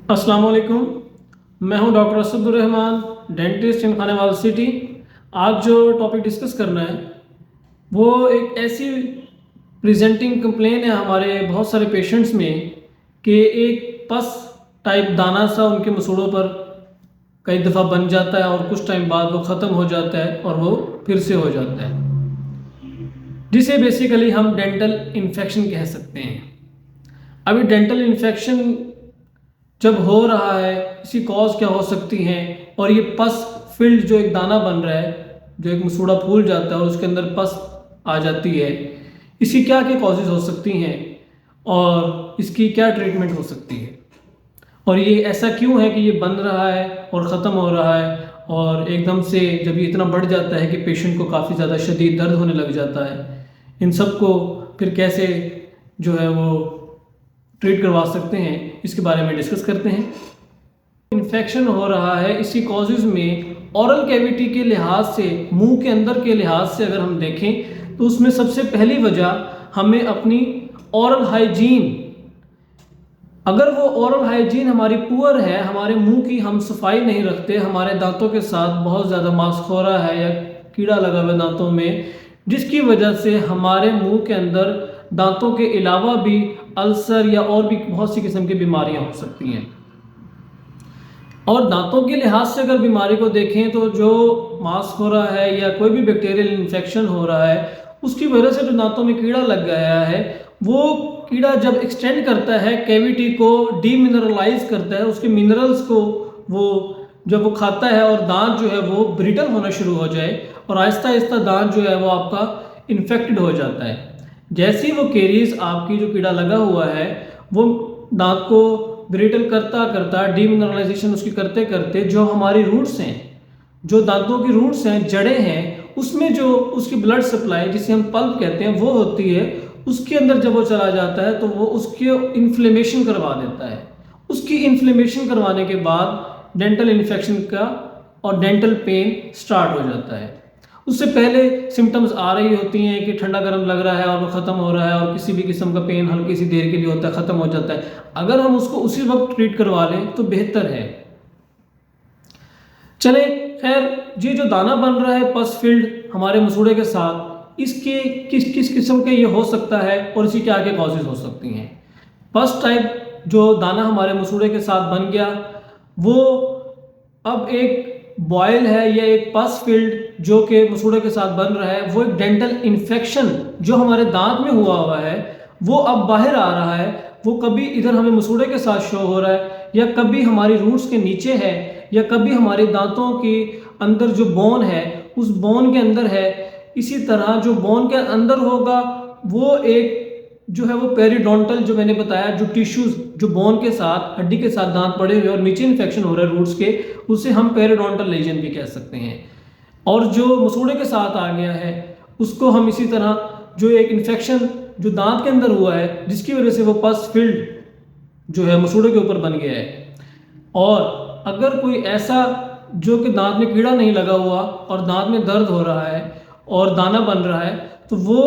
अस्सलाम वालेकुम। मैं हूं डॉक्टर असदुर्रहमान, डेंटिस्ट इन खानेवाल सिटी। आज जो टॉपिक डिस्कस करना है वो एक ऐसी प्रेजेंटिंग कंप्लेन है हमारे बहुत सारे पेशेंट्स में कि एक पस टाइप दाना सा उनके मसूड़ों पर कई दफ़ा बन जाता है और कुछ टाइम बाद वो ख़त्म हो जाता है और वो फिर से हो जाता है, जिसे बेसिकली हम डेंटल इन्फेक्शन कह सकते हैं। अभी डेंटल इन्फेक्शन जब हो रहा है, इसकी कॉज क्या हो सकती हैं, और ये पस फिल्ड जो एक दाना बन रहा है, जो एक मसूड़ा फूल जाता है और उसके अंदर पस आ जाती है, इसकी क्या क्या कॉजेज़ हो सकती हैं और इसकी क्या ट्रीटमेंट हो सकती है, और ये ऐसा क्यों है कि ये बन रहा है और ख़त्म हो रहा है, और एकदम से जब ये इतना बढ़ जाता है कि पेशेंट को काफ़ी ज़्यादा शदीद दर्द होने लग जाता है, इन सब को फिर कैसे जो है वो ट्रीट करवा सकते हैं, इसके बारे में डिस्कस करते हैं। इन्फेक्शन हो रहा है, इसकी कॉजेज़ में ओरल कैविटी के लिहाज से, मुंह के अंदर के लिहाज से अगर हम देखें तो उसमें सबसे पहली वजह हमें अपनी ओरल हाइजीन, अगर वो ओरल हाइजीन हमारी पुअर है, हमारे मुंह की हम सफाई नहीं रखते, हमारे दांतों के साथ बहुत ज़्यादा मांसखोरा है या कीड़ा लगा हुआ दांतों में, जिसकी वजह से हमारे मुंह के अंदर दांतों के अलावा भी अल्सर या और भी बहुत सी किस्म की बीमारियां हो सकती हैं। और दांतों के लिहाज से अगर बीमारी को देखें तो जो मांसखोरा है या कोई भी बैक्टीरियल इन्फेक्शन हो रहा है, उसकी वजह से जो दांतों में कीड़ा लग गया है, वो कीड़ा जब एक्सटेंड करता है कैविटी को, डीमिनरलाइज करता है, उसके मिनरल्स को वो जब वो खाता है और दांत जो है वो ब्रिटल होना शुरू हो जाए और आहिस्ता आहिस्ता दांत जो है वो आपका इन्फेक्टेड हो जाता है। जैसे ही वो केरीज आपकी जो कीड़ा लगा हुआ है वो दांत को ब्रिटल करता करता, डीमिनरलाइजेशन उसकी करते करते, जो हमारी रूट्स हैं, जो दांतों की रूट्स हैं, जड़ें हैं, उसमें जो उसकी ब्लड सप्लाई जिसे हम पल्प कहते हैं वो होती है, उसके अंदर जब वो चला जाता है तो वो उसके इन्फ्लेमेशन करवा देता है। उसकी इन्फ्लेमेशन करवाने के बाद डेंटल इन्फेक्शन का और डेंटल पेन स्टार्ट हो जाता है। उससे पहले सिम्टम्स आ रही होती हैं कि ठंडा गर्म लग रहा है और वो ख़त्म हो रहा है, और किसी भी किस्म का पेन हल्की सी देर के लिए होता है, ख़त्म हो जाता है। अगर हम उसको उसी वक्त ट्रीट करवा लें तो बेहतर है। चले खैर, ये जो दाना बन रहा है पस फील्ड हमारे मसूड़े के साथ, इसके किस किस किस्म के ये हो सकता है और इसकी क्या क्या कॉजेज हो सकती हैं। पस टाइप जो दाना हमारे मसूड़े के साथ बन गया, वो अब एक बॉयल है या एक पस फील्ड जो कि मसूड़े के साथ बन रहा है, वो एक डेंटल इन्फेक्शन जो हमारे दांत में हुआ है वो अब बाहर आ रहा है। वो कभी इधर हमें मसूड़े के साथ शो हो रहा है, या कभी हमारी रूट्स के नीचे है, या कभी हमारे दांतों के अंदर जो बोन है उस बोन के अंदर है। इसी तरह जो बोन के अंदर होगा वो एक जो है वो पेरिडोंटल, जो मैंने बताया, जो टिश्यूज जो बोन के साथ, हड्डी के साथ दांत पड़े हुए और नीचे इन्फेक्शन हो रहा है रूट्स के, उसे हम पेरिडोंटल लीजन भी कह सकते हैं। और जो मसूड़े के साथ आ गया है उसको हम इसी तरह, जो एक इन्फेक्शन जो दांत के अंदर हुआ है जिसकी वजह से वो पस फील्ड जो है मसूड़े के ऊपर बन गया है, और अगर कोई ऐसा जो कि दांत में कीड़ा नहीं लगा हुआ और दांत में दर्द हो रहा है और दाना बन रहा है, तो वो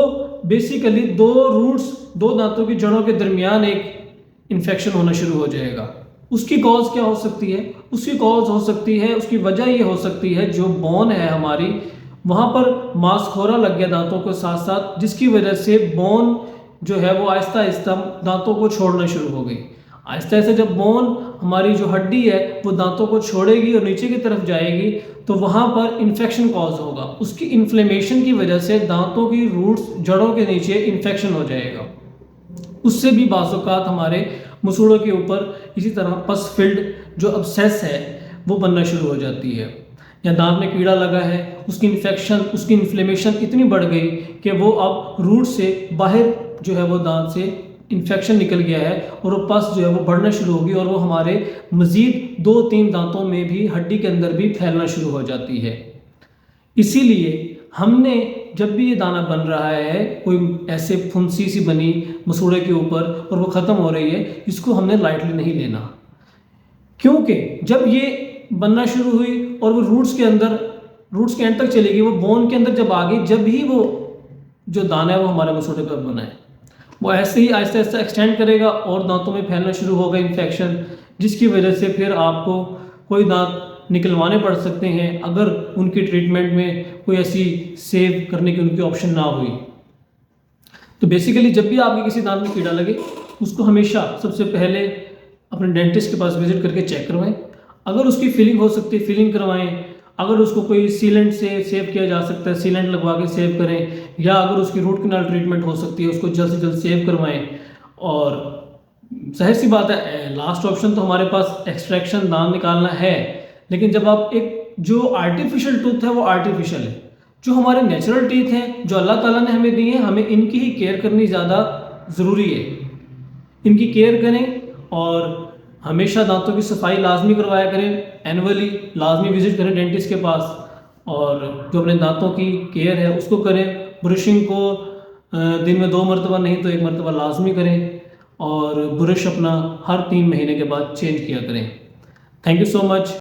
बेसिकली दो दांतों की जड़ों के दरमियान एक इन्फेक्शन होना शुरू हो जाएगा। उसकी कॉज क्या हो सकती है? उसकी कॉज हो सकती है, उसकी वजह ये हो सकती है जो बोन है हमारी, वहाँ पर मांसखोरा लग गया दांतों के साथ साथ, जिसकी वजह से बोन जो है वो आहिस्ता आहिस्ता दांतों को छोड़ना शुरू हो गई। आहिस्ता आहिस्ता जब बोन, हमारी जो हड्डी है, वो दांतों को छोड़ेगी और नीचे की तरफ जाएगी, तो वहाँ पर इन्फेक्शन कॉज होगा। उसकी इन्फ्लेमेशन की वजह से दांतों की रूट्स, जड़ों के नीचे इन्फेक्शन हो जाएगा। उससे भी बाज़-औक़ात हमारे मसूड़ों के ऊपर इसी तरह पस फील्ड जो अब्सेस है वो बनना शुरू हो जाती है, या दांत में कीड़ा लगा है, उसकी इन्फेक्शन, उसकी इन्फ्लेमेशन इतनी बढ़ गई कि वो अब रूट से बाहर जो है वो दांत से इन्फेक्शन निकल गया है और वो पस जो है वो बढ़ना शुरू होगी, और वो हमारे मज़ीद 2-3 दांतों में भी, हड्डी के अंदर भी फैलना शुरू हो जाती है। इसीलिए हमने जब भी ये दाना बन रहा है, कोई ऐसे फुंसी सी बनी मसूड़े के ऊपर और वो ख़त्म हो रही है, इसको हमने लाइटली नहीं लेना, क्योंकि जब ये बनना शुरू हुई और वो रूट्स के एंड तक चली गई, वो बोन के अंदर जब आ गई, जब ही वो जो दाना है वो हमारे मसूड़े पर बना है, वो ऐसे ही आहिस्ता आहिस्ता एक्सटेंड करेगा और दांतों में फैलना शुरू होगा इन्फेक्शन। जिसकी वजह से फिर आपको कोई दांत निकलवाने पड़ सकते हैं अगर उनकी ट्रीटमेंट में कोई ऐसी सेव करने की उनकी ऑप्शन ना हुई। तो बेसिकली जब भी आपके किसी दांत में कीड़ा लगे उसको हमेशा सबसे पहले अपने डेंटिस्ट के पास विजिट करके चेक करवाएं। अगर उसकी फिलिंग हो सकती है फिलिंग करवाएं, अगर उसको कोई सीलेंट से सेव किया जा सकता है सीलेंट लगवा के सेव करें, या अगर उसकी रूट कैनाल ट्रीटमेंट हो सकती है उसको जल्द से जल्द सेव करवाएं। और जाहिर सी बात है लास्ट ऑप्शन तो हमारे पास एक्सट्रैक्शन दांत निकालना है, लेकिन जब आप एक जो आर्टिफिशियल टूथ है वो आर्टिफिशियल है, जो हमारे नेचुरल टीथ हैं जो अल्लाह ताला ने हमें दिए हैं हमें इनकी ही केयर करनी ज़्यादा ज़रूरी है। इनकी केयर करें और हमेशा दांतों की सफाई लाजमी करवाया करें, एनुअली लाजमी विजिट करें डेंटिस्ट के पास, और जो अपने दांतों की केयर है उसको करें। ब्रशिंग को दिन में 2 मरतबा नहीं तो 1 मरतबा लाजमी करें, और ब्रश अपना हर 3 महीने के बाद चेंज किया करें। Thank you so much.